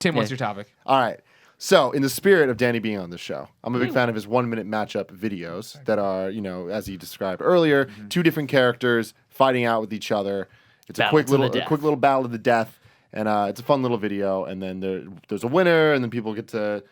Tim, what's your topic? All right. So, in the spirit of Danny being on the show, I'm a big fan of his 1-minute matchup videos that are, as he described earlier, 2 different characters fighting out with each other. It's a quick little battle of the death, and it's a fun little video. And then there's a winner, and then people get to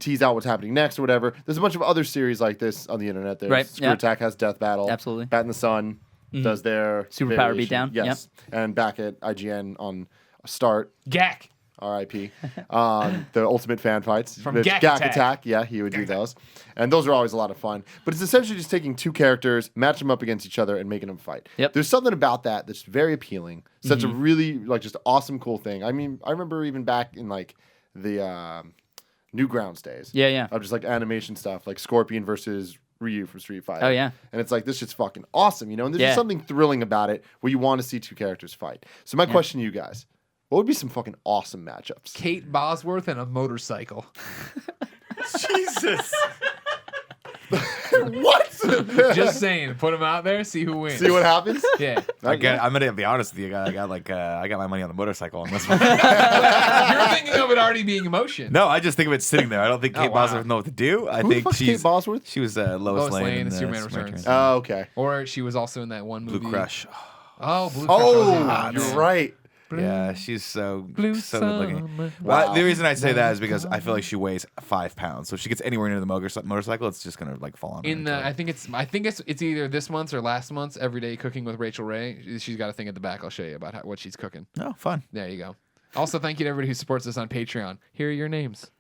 tease out what's happening next or whatever. There's a bunch of other series like this on the internet. There's Screw Attack has Death Battle. Absolutely. Bat in the Sun does their Superpower Beatdown. Yes, and back at IGN on Start. Gak. R.I.P. The Ultimate Fan Fights. From Gak Attack. Yeah, he would do those. And those are always a lot of fun. But it's essentially just taking 2 characters, match them up against each other, and making them fight. Yep. There's something about that that's very appealing. Such a really, just awesome, cool thing. I mean, I remember even back in, the Newgrounds days. Yeah. Of just, animation stuff, like Scorpion versus Ryu from Street Fighter. Oh, yeah. And it's this shit's fucking awesome, And there's just something thrilling about it where you want to see 2 characters fight. So my question to you guys, what would be some fucking awesome matchups? Kate Bosworth and a motorcycle. Jesus. What? Just saying. Put them out there. See who wins. See what happens? Yeah. I'm gonna be honest with you. I got my money on the motorcycle on this one. You're thinking of it already being emotion. No, I just think of it sitting there. I don't think Kate Bosworth know what to do. I Who the think fuck's Kate Bosworth? She was Lois Lane in Superman Returns. Oh, okay. Or she was also in that one movie. Blue Crush. Oh, Blue Crush. was in it. You're right. Yeah, she's so good looking. Wow. Well, the reason I say that is because I feel like she weighs 5 pounds. So if she gets anywhere near the motorcycle, it's just gonna fall on her. I think it's either this month's or last month's Everyday Cooking with Rachel Ray. She's got a thing at the back. I'll show you about what she's cooking. Oh, fun. There you go. Also, thank you to everybody who supports us on Patreon. Here are your names.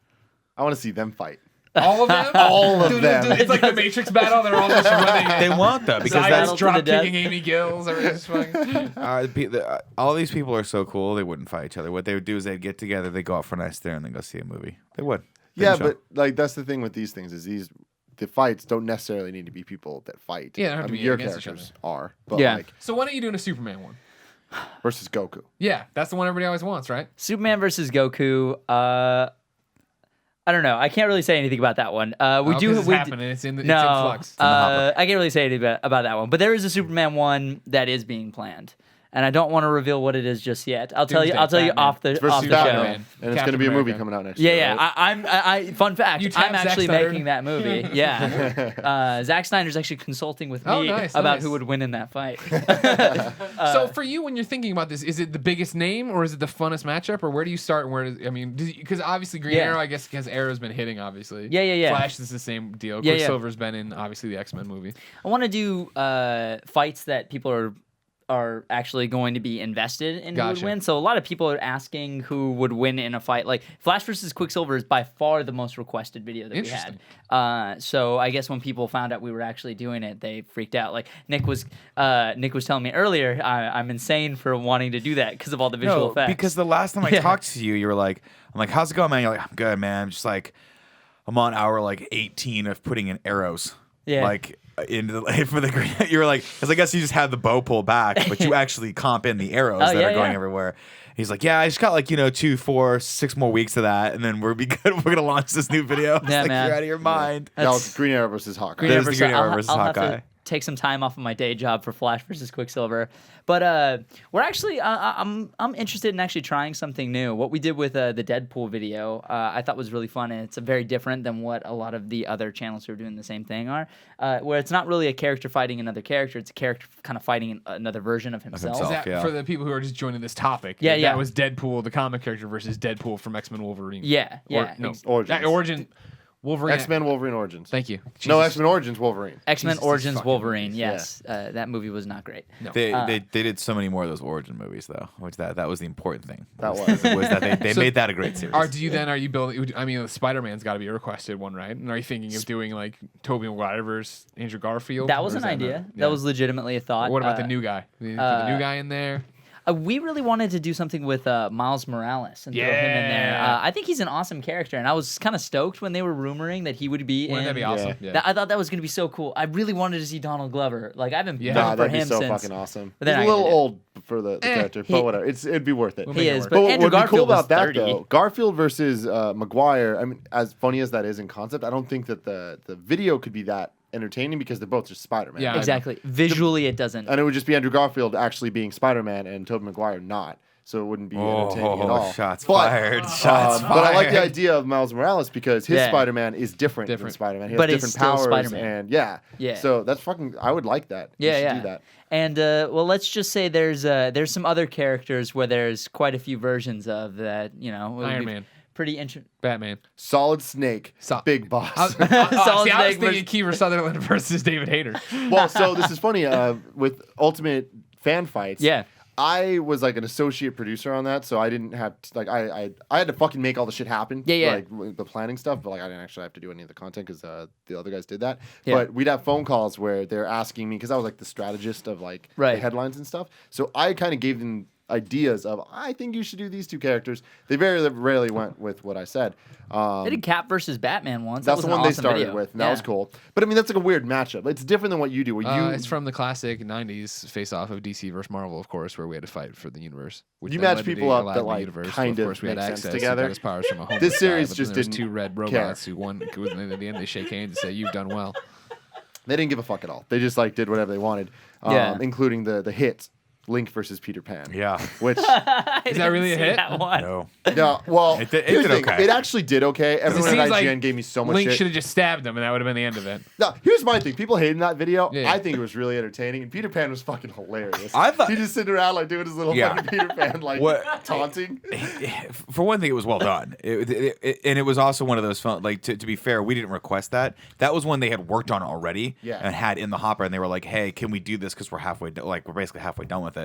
I want to see them fight. All of them? All of them. It's like the Matrix battle. They're all just running. They want that because Zayas that's drop kicking Amy Gills. all these people are so cool. They wouldn't fight each other. What they would do is they'd get together, they go out for a nice dinner, and then go see a movie. They would. Yeah, but that's the thing with these things is the fights don't necessarily need to be people that fight. Yeah, they don't have to be your against each characters other. are. But Yeah. So why don't you do a Superman one? versus Goku. Yeah, that's the one everybody always wants, right? Superman versus Goku. I don't know. I can't really say anything about that one. It's happening. It's in flux. I can't really say anything about that one. But there is a Superman one that is being planned, and I don't want to reveal what it is just yet. I'll tell you off the It's versus show. Batman, and it's going to be a movie coming out next year. Yeah. Right? Fun fact. I'm actually Zack Snyder. making that movie. Yeah. Zack Snyder's actually consulting with me about who would win in that fight. So for you, when you're thinking about this, is it the biggest name or is it the funnest matchup, or where do you start? And because obviously Green Arrow, I guess, because Arrow's been hitting, obviously. Yeah. Flash is the same deal. Quicksilver's been in obviously the X-Men movie. I want to do fights that people are actually going to be invested in who would win. So a lot of people are asking who would win in a fight. Like Flash versus Quicksilver is by far the most requested video that we had. So I guess when people found out we were actually doing it, they freaked out. Like Nick was telling me earlier, I'm insane for wanting to do that because of all the visual effects. Because the last time I talked to you, you were like, I'm like, how's it going, man? You're like, I'm good, man. I'm just like, I'm on hour 18 of putting in arrows. Yeah. For the green, you were like, because I guess you just had the bow pulled back, but you actually comp in the arrows that are going everywhere. He's like, yeah, I just got 2, 4, 6 more weeks of that, and then we'll be good. We're gonna launch this new video. Yeah, man. You're out of your mind. That was Green Arrow versus Hawkeye. Green Arrow versus I'll Hawkeye. have to take some time off of my day job for Flash versus Quicksilver. But we're actually, I'm interested in actually trying something new. What we did with the Deadpool video, I thought was really fun, and it's very different than what a lot of the other channels who are doing the same thing are. Where it's not really a character fighting another character; it's a character kind of fighting another version of himself. Is that for the people who are just joining this topic? Yeah. That was Deadpool, the comic character, versus Deadpool from X-Men Wolverine. Yeah. Origin. Wolverine. X-Men Wolverine Origins. Thank you. Jesus. No, X-Men Origins Wolverine. X-Men Jesus, Origins fucking Wolverine. Yes, that movie was not great. No. They did so many more of those origin movies though, which that was the important thing. That was that they made that a great series. Are you building? I mean, Spider-Man's got to be a requested one, right? And are you thinking of doing Tobey Maguire versus Andrew Garfield? That was an idea. That was legitimately a thought. What about the new guy? Put the new guy in there. We really wanted to do something with Miles Morales and throw him in there. I think he's an awesome character, and I was kind of stoked when they were rumoring that he would be Wouldn't in. that be awesome? Yeah. I thought that was going to be so cool. I really wanted to see Donald Glover. Like I've been Nah, for that'd be him so since. fucking awesome. But He's then a little old for the character, he- but whatever. It'd be worth it. He is, work. but Andrew what'd be cool Garfield was about that 30. though, Garfield versus Maguire. I mean, as funny as that is in concept, I don't think that the video could be that entertaining because they're both just Spider-Man. Yeah. Exactly. Visually, it doesn't. And it would just be Andrew Garfield actually being Spider-Man and Tobey Maguire not. so it wouldn't be entertaining at all. Shots fired. Shots fired. But I like the idea of Miles Morales because his Spider-Man is different than Spider-Man. He has different powers, Spider-Man. and so that's fucking. I would like that. You should do that. And let's just say there's some other characters where there's quite a few versions of that. Iron Man. Pretty interesting. Batman. Solid Snake. Big Boss. Solid I was Snake thinking Kiefer Sutherland versus David Hayter. Well, so this is funny. With Ultimate Fan Fights. Yeah. I was like an associate producer on that, so I didn't have I had to fucking make all the shit happen. Like the planning stuff, but like I didn't actually have to do any of the content because the other guys did that. Yeah. But we'd have phone calls where they're asking me because I was like the strategist of like the headlines and stuff. So I kind of gave them ideas of I think you should do these two characters. They very rarely went with what I said. They did Cap versus Batman once. That's the one they started video. with, and that was cool. But I mean, that's like a weird matchup. It's different than what you do. It's from the classic '90s face-off of DC versus Marvel, of course, where we had to fight for the universe. You match people up that like kind of we had make access sense together. His powers from a this series guy, just didn't. Two red robots who won. At the end, they shake hands and say, "You've done well." They didn't give a fuck at all. They just like did whatever they wanted, including the hits. Link versus Peter Pan. Yeah. Which is that really a hit? No. No. Well, it did okay. It actually did okay. Everyone at IGN gave me so much Link shit. should have just stabbed him, and that would have been the end of it. No, here's my thing. People hated that video. Yeah. I think it was really entertaining, and Peter Pan was fucking hilarious. I thought he just sitting around like doing his little fucking Peter Pan like taunting. For one thing, it was well done, and it was also one of those fun. Like to be fair, we didn't request that. That was one they had worked on already and had in the hopper, and they were like, "Hey, can we do this? Because we're we're basically halfway done with it."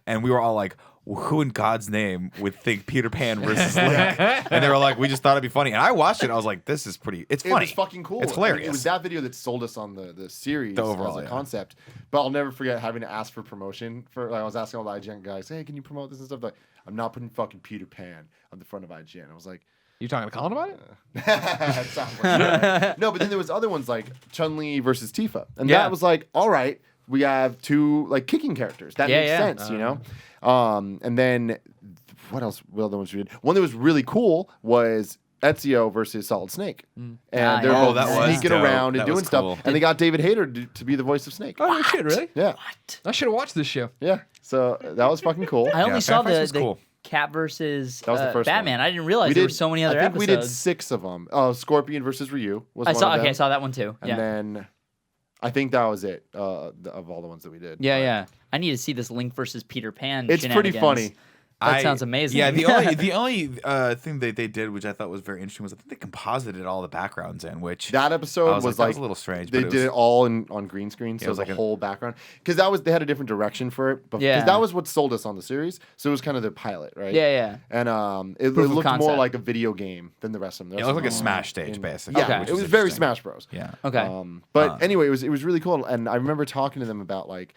And we were all like, who in God's name would think Peter Pan versus Link? And they were like, we just thought it'd be funny. And I watched it. And I was like, this is funny. It was fucking cool. It's hilarious. It was that video that sold us on the series overall, as a concept. But I'll never forget having to ask for promotion. I was asking all the IGN guys, hey, can you promote this and stuff? Like, I'm not putting fucking Peter Pan on the front of IGN. I was like, you talking to Colin about it? That sounds like no, but then there was other ones like Chun-Li versus Tifa. And that was like, all right, we have two like kicking characters. That makes sense, you know? And then what else? Well, the ones we did. One that was really cool was Ezio versus Solid Snake. And they're both sneaking around and doing stuff. And they got David Hayter to be the voice of Snake. Oh, no shit, really? Yeah. What? I should have watched this show. Yeah. So that was fucking cool. I only saw the Cat versus that was the first Batman. one. I didn't realize there were so many other episodes. I think we did 6 of them. Scorpion versus Ryu was one of them. I saw that one too. And then I think that was it of all the ones that we did. Yeah. I need to see this Link versus Peter Pan. It's pretty funny. That sounds amazing. Yeah, the only thing they did, which I thought was very interesting, was I think they composited all the backgrounds in, which that episode was like that was a little strange. They did it all on green screen, so it was like a whole background. Because they had a different direction for it. Because that was what sold us on the series, so it was kind of the pilot, right? Yeah. And it looked more like a video game than the rest of them. It looked like a Smash stage, basically. Yeah, it was very Smash Bros. Yeah. Okay. But anyway, it was really cool, and I remember talking to them about like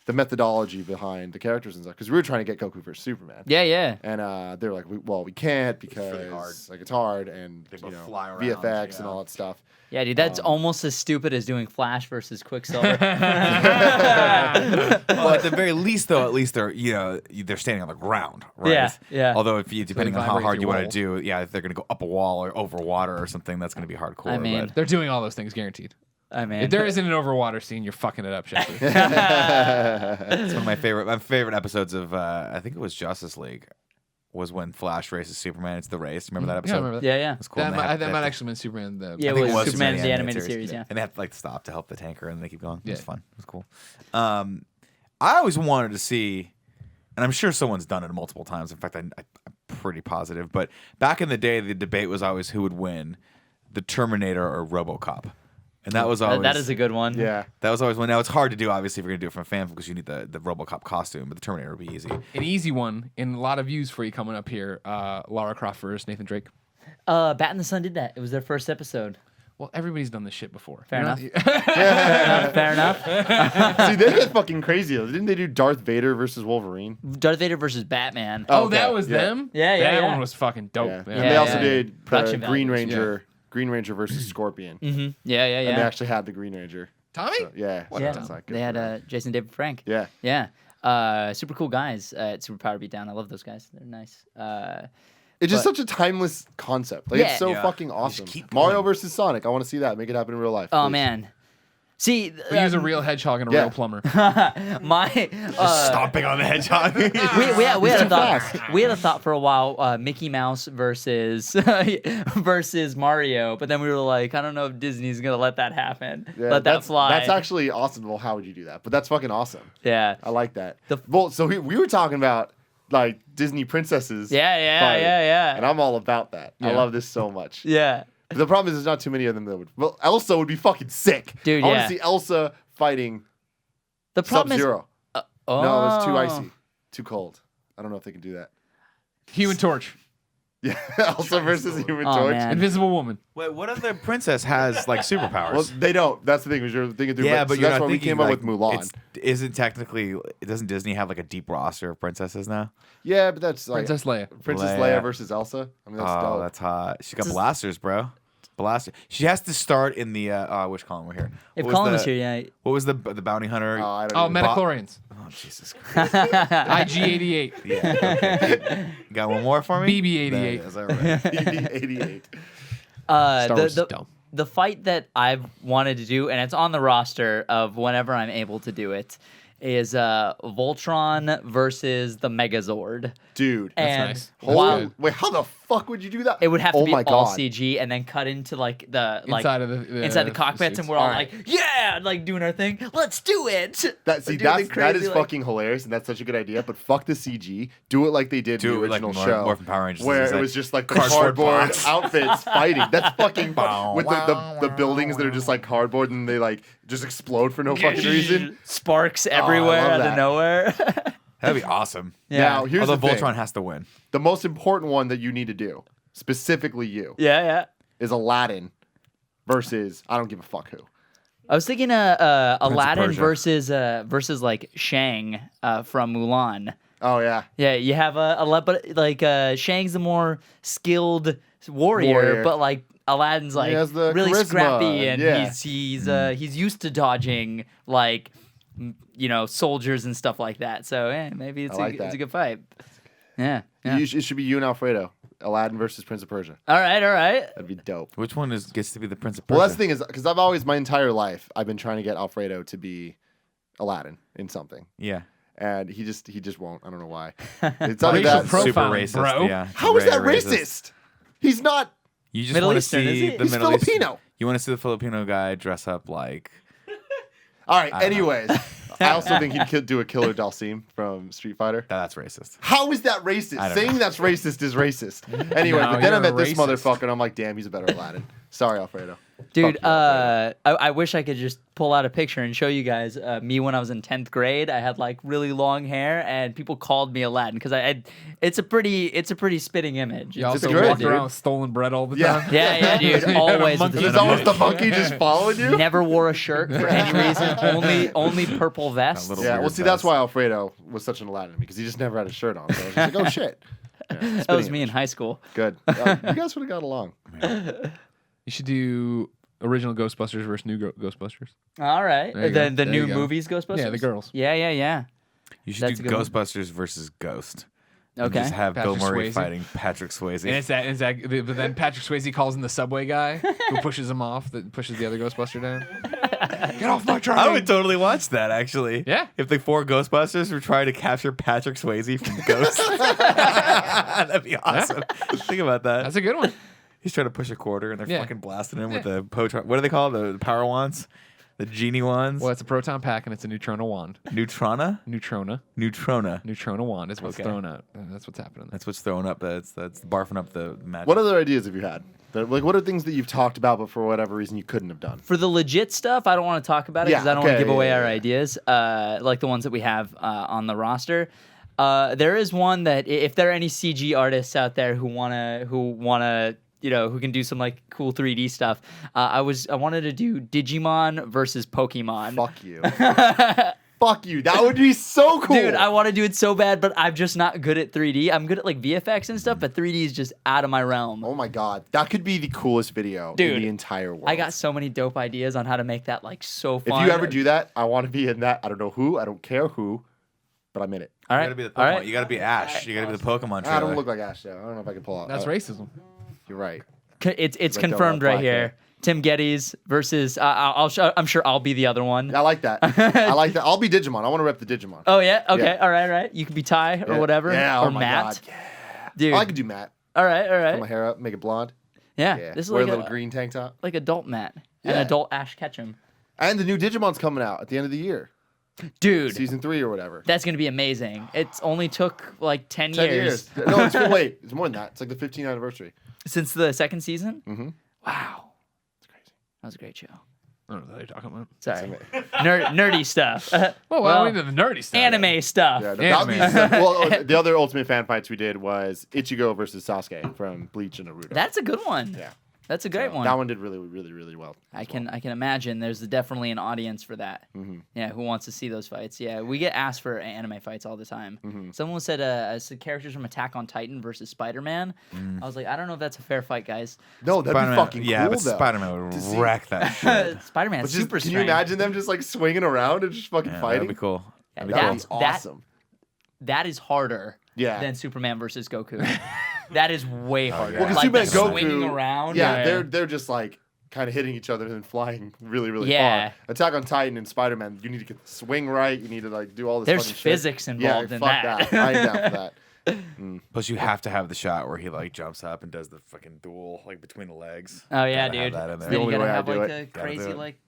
the methodology behind the characters and stuff, because we were trying to get Goku versus Superman. Yeah. And they were like, we can't because it's hard and VFX and all that stuff. Yeah, dude, that's almost as stupid as doing Flash versus Quicksilver. Well, at the very least, though, at least they're standing on the ground, right? Yeah. Although depending on how hard you want to do, if they're going to go up a wall or over water or something, that's going to be hardcore. I mean, they're doing all those things guaranteed. If there isn't an overwater scene, you're fucking it up, Shepard. It's one of my favorite episodes of I think it was Justice League. Was when Flash races Superman. It's the race. Remember that episode? Yeah, I remember that. Yeah. That's cool. That might actually been Superman. It was Superman in the animated series. Yeah. And they have to stop to help the tanker, and they keep going. It was fun. It was cool. I always wanted to see, and I'm sure someone's done it multiple times. In fact, I'm pretty positive. But back in the day, the debate was always who would win, the Terminator or RoboCop. And that was always... That is a good one. Yeah. That was always one. Now, it's hard to do, obviously, if you're going to do it from a fan because you need the RoboCop costume, but the Terminator would be easy. An easy one, and a lot of views for you coming up here, Lara Croft versus Nathan Drake. Bat in the Sun did that. It was their first episode. Well, everybody's done this shit before. Fair enough. Fair enough. See, they get fucking crazy. Didn't they do Darth Vader versus Wolverine? Darth Vader versus Batman. Oh, that was them? Yeah. That one was fucking dope. Yeah. Yeah. And they also did Green Ranger. Green Ranger versus Scorpion. Mm-hmm. Yeah. And they actually had the Green Ranger. Tommy? So, yeah. They had Jason David Frank. Yeah. Yeah. Super cool guys at Super Power Beatdown. I love those guys. They're nice. It's just such a timeless concept. Like it's so fucking awesome. Mario versus Sonic. I want to see that. Make it happen in real life. Oh please. man. See, We use a real hedgehog and a real plumber. Just stomping on the hedgehog. we had a thought. We had a thought for a while. Mickey Mouse versus Mario, but then we were like, I don't know if Disney's gonna let that happen. Let that fly. That's actually awesome. Well, how would you do that? But that's fucking awesome. Yeah, I like that. So we were talking about like Disney princesses. Yeah. And I'm all about that. I love this so much. Yeah. But the problem is there's not too many of them that would. Well, Elsa would be fucking sick. Dude, I want to see Elsa fighting the problem Sub-Zero. No, it's too icy. Too cold. I don't know if they can do that. Human Torch. Yeah, Elsa versus Human Torch. Man. Invisible Woman. Wait, what other princess has like superpowers? Well, they don't. That's the thing. Was you're thinking through. Yeah, but so you're that's not why we thinking came up like, with Mulan. Isn't technically? Doesn't Disney have like a deep roster of princesses now? Yeah, but that's like Princess Leia. Princess Leia versus Elsa. I mean, that's Oh, dope. that's hot. She got blasters, bro. Blaster. She has to start in the. I wish Colin were here. If Colin was here, yeah. What was the bounty hunter? I don't know. Metachlorians. Oh Jesus Christ. IG-88. Yeah. Okay. You got one more for me? BB-88. Is that right? BB-88. Star Wars is dumb. The fight that I've wanted to do, and it's on the roster of whenever I'm able to do it, is Voltron versus the Megazord. Dude, That's nice. Wait, how the fuck would you do that? It would have to be my all God. CG and then cut into like the Inside the cockpits, and we're all like, yeah, like doing our thing. Let's do it. That is fucking hilarious, and that's such a good idea. But fuck the CG. Do it like they did in the original show, Morphin Power Rangers, where it was just like the cardboard outfits fighting. That's fucking with the buildings that are just like cardboard and they like just explode for no fucking reason. Sparks everywhere out of nowhere. That'd be awesome. Yeah. Now here's Although the thing. Voltron has to win. The most important one that you need to do, specifically you, Yeah. is Aladdin versus I don't give a fuck who. I was thinking Aladdin Persia. versus like Shang from Mulan. Oh yeah. Yeah, you have but like Shang's the more skilled warrior. But like Aladdin's like has the really charisma, scrappy and yeah. he's used to dodging like soldiers and stuff like that. So maybe it's a good fight. Yeah. It should be you and Alfredo. Aladdin versus Prince of Persia. All right. That'd be dope. Which one gets to be the Prince of Persia? Well, that's the thing is because my entire life I've been trying to get Alfredo to be Aladdin in something. Yeah. And he just won't. I don't know why. It's Racial that super profiling, racist. bro. Yeah. How is that racist? He's not. You just Middle want to Eastern, is see he? the He's Middle Eastern. Filipino. You want to see the Filipino guy dress up like. All right. Anyways, I also think he'd do a Killer Dalsim from Street Fighter. That's racist. How is that racist? Saying that's racist is racist. Anyway, No, but then I you're met this racist. motherfucker and I'm like, damn, he's a better Aladdin. Sorry, Alfredo. Dude, Fuck you, Alfredo. I wish I could just pull out a picture and show you guys me when I was in 10th grade. I had like really long hair, and people called me Aladdin because it's a pretty spitting image. You It's also good, walk dude. around with stolen bread all the Yeah. time. yeah, dude, always. with the There's always the monkey just following you. Never wore a shirt for any reason. Only purple vest. little Yeah, weird well, see, that's vest. why Alfredo was such an Aladdin because he just never had a shirt on. So I was just like, oh shit. Yeah, That was spitting me in image. high school. Good. You guys would have got along. You should do original Ghostbusters versus new Ghostbusters. All right, There you the go. There new you go. movies Ghostbusters. Yeah, the girls. Yeah. You should That's do a good one. Ghostbusters versus Ghost. And Okay. Just have Bill Patrick Murray Swayze. fighting Patrick Swayze. And but then Patrick Swayze calls in the subway guy who pushes him off, that pushes the other Ghostbuster down. Get off my train! I would totally watch that, actually. Yeah. If the 4 Ghostbusters were trying to capture Patrick Swayze from Ghost. That'd be awesome. Think about that. That's a good one. He's trying to push a quarter, and they're Yeah. fucking blasting him with the proton. What do they call it? The power wands? The genie wands? Well, it's a proton pack and it's a neutrona wand. Neutrona? Neutrona wand is what's Okay. thrown out. That's what's happening. That's what's throwing up. That's barfing up the magic. What other ideas have you had? Like, what are things that you've talked about, but for whatever reason you couldn't have done? For the legit stuff, I don't want to talk about it because Yeah, I don't want to okay, give away yeah, our yeah. ideas, like the ones that we have on the roster. There is one that if there are any CG artists out there who wanna who can do some like cool 3D stuff, I wanted to do Digimon versus Pokemon. Fuck you. Fuck you. That would be so cool. Dude, I want to do it so bad, but I'm just not good at 3D. I'm good at like VFX and stuff, but 3D is just out of my realm. Oh my god. That could be the coolest video Dude, in the entire world. I got so many dope ideas on how to make that like so fun. If you ever do that, I want to be in that. I don't know who. I don't care who. But I'm in it. all You right, gotta be the all Pokemon. right. You gotta be Ash. You gotta be the Pokemon trailer. I don't look like Ash though. I don't know if I can pull out. That's racism. You're right. It's I don't confirmed have right black here. hair. Tim Gettys versus. I'm sure I'll be the other one. I like that. I like that. I'll be Digimon. I want to rep the Digimon. Oh yeah. Okay. Yeah. All right. You could be Ty or whatever. Yeah. Or Oh my Matt. God. Yeah. Dude. Oh, I could do Matt. All right. Put my hair up, make it blonde. Yeah. Yeah. This is Wear like a little green tank top. like adult Matt and Yeah. adult Ash Ketchum. And the new Digimon's coming out at the end of the year. Dude. Season 3 or whatever. That's gonna be amazing. It's only took like 10 years. No, wait. It's more than that. It's like the 15th anniversary. Since the second season. Mm-hmm. Wow. It's crazy. That was a great show. I don't know what you're talking about. Sorry. Nerdy stuff. Well, into the nerdy stuff. Anime stuff. Yeah, Anime. well, the other Ultimate Fan fights we did was Ichigo versus Sasuke from Bleach and Naruto. That's a good one. Yeah. That's a great one. That one did really, really, really well. I can imagine there's definitely an audience for that. Mm-hmm. Yeah, who wants to see those fights? Yeah, we get asked for anime fights all the time. Mm-hmm. Someone said characters from Attack on Titan versus Spider-Man. I was like, I don't know if that's a fair fight, guys. No, that'd be fucking yeah, cool, but though. Spider-Man would wreck that shit. Spider-Man's super Can strength. you imagine them just like swinging around and just fucking Yeah, fighting? that'd be cool. Yeah, That'd be That cool. is awesome. That is harder Yeah. than Superman versus Goku. That is way harder. Well, 'cause like Superman the and Goku, swinging around. Yeah, they're just like kind of hitting each other and then flying really, really Yeah. far. Attack on Titan and Spider-Man, you need to get the swing right. You need to like do all this. There's fucking shit. physics involved yeah, in fuck that. I ain't down for that. Plus, you have to have the shot where he like jumps up and does the fucking duel like between the legs. Oh yeah, Gotta have dude. that in there. Then you only gotta way I have do like it. the Gotta do crazy it. like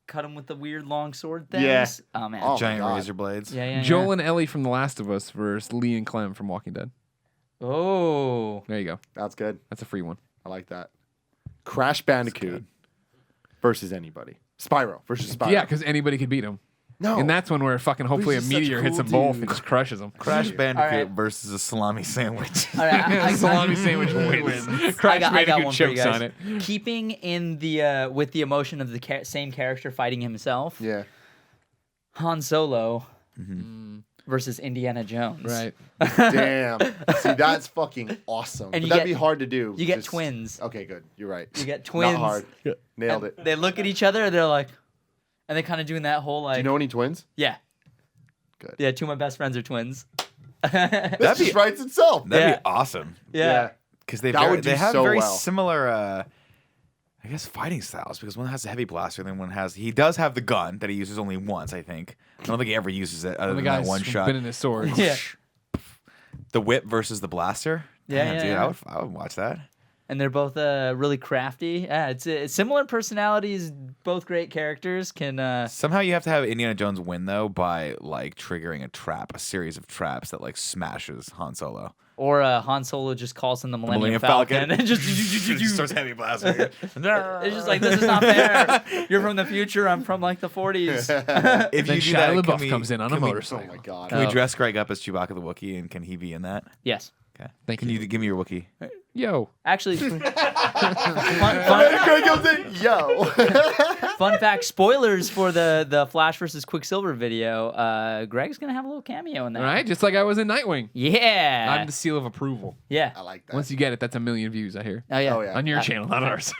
cut him with the weird long sword things. Yeah. Oh man. Oh, my Giant God. razor blades. Yeah. Joel and Ellie from The Last of Us versus Lee and Clem from Walking Dead. Oh. There you go. That's good. That's a free one. I like that. Crash Bandicoot versus anybody. Spyro versus Spyro. Yeah, because anybody could beat him. No. And that's when where fucking hopefully a just such a meteor hits cool them both dude. and just crushes them. Crash Bandicoot right. versus a salami sandwich. All right, Salami sandwich wins. Crash I got Bandicoot one for you chokes guys. on it. Keeping in the with the emotion of the same character fighting himself. Yeah. Han Solo versus Indiana Jones. Right. Damn. See, that's fucking awesome. And But you that'd get- be hard to do. You get Just- twins. Okay, good. You're right. You get twins. Not hard. Nailed it. They look at each other and they're like, and they're kind of doing that whole like. Do you know any twins? Yeah. Good. Yeah, two of my best friends are twins. That That'd just be- writes itself. That'd Yeah. be awesome. Yeah. Because they That would do have so very well. similar, I guess, fighting styles. Because one has the heavy blaster, and then one has he does have the gun that he uses only once. I think. I don't think he ever uses it other The than that guy's one shot. spinning his sword. Yeah. The whip versus the blaster. Yeah, Damn, yeah, dude, yeah. I would watch that. And they're both really crafty. Yeah, it's similar personalities, both great characters. Can Somehow you have to have Indiana Jones win though by like triggering a series of traps that like smashes Han Solo. or Han Solo just calls him the Millennium Falcon and just starts heavy blasting. it's just like, this is not fair. You're from the future. I'm from like the 40s. If Then you do Shia that, LaBeouf can we- comes in on a can we- Oh motorcycle. my god. Can we dress Greg up as Chewbacca the Wookiee, and can he be in that? Yes. Okay. Thank Can you. you give me your Wookiee? Yo. Actually, fun Greg comes in, yo. fact, spoilers for the Flash versus Quicksilver video. Greg's going to have a little cameo in that. All right, just like I was in Nightwing. Yeah. I'm the seal of approval. Yeah. I like that. Once you get it, that's 1 million views, I hear. Oh, yeah. Oh, yeah. On your channel, not ours.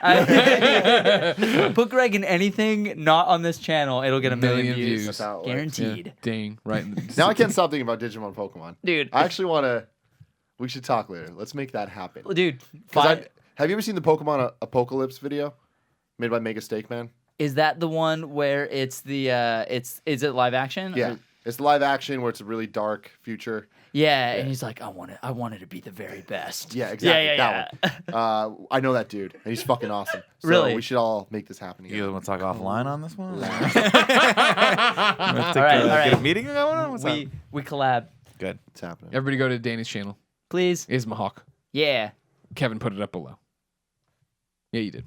Put Greg in anything not on this channel, it'll get 1 million views. That's how it works. Guaranteed. Yeah, dang. Right. in the- Now I can't stop thinking about Digimon Pokemon. Dude. I actually want to. We should talk later. Let's make that happen. Dude, 'Cause have you ever seen the Pokemon Apocalypse video made by Mega Steak Man? is that the one where it's the is it live action? Yeah. It's live action where it's a really dark future. Yeah, and he's like, I want it to be the very best. Yeah, exactly. Yeah. That one. I know that dude, and he's fucking awesome. So Really? we should all make this happen You together. guys want to talk offline on this one? All right. Get a meeting going on? What's we up? collab, Good. It's happening. Everybody go to Danny's channel. please. Ismahawk. Yeah. Kevin put it up below. Yeah, you did.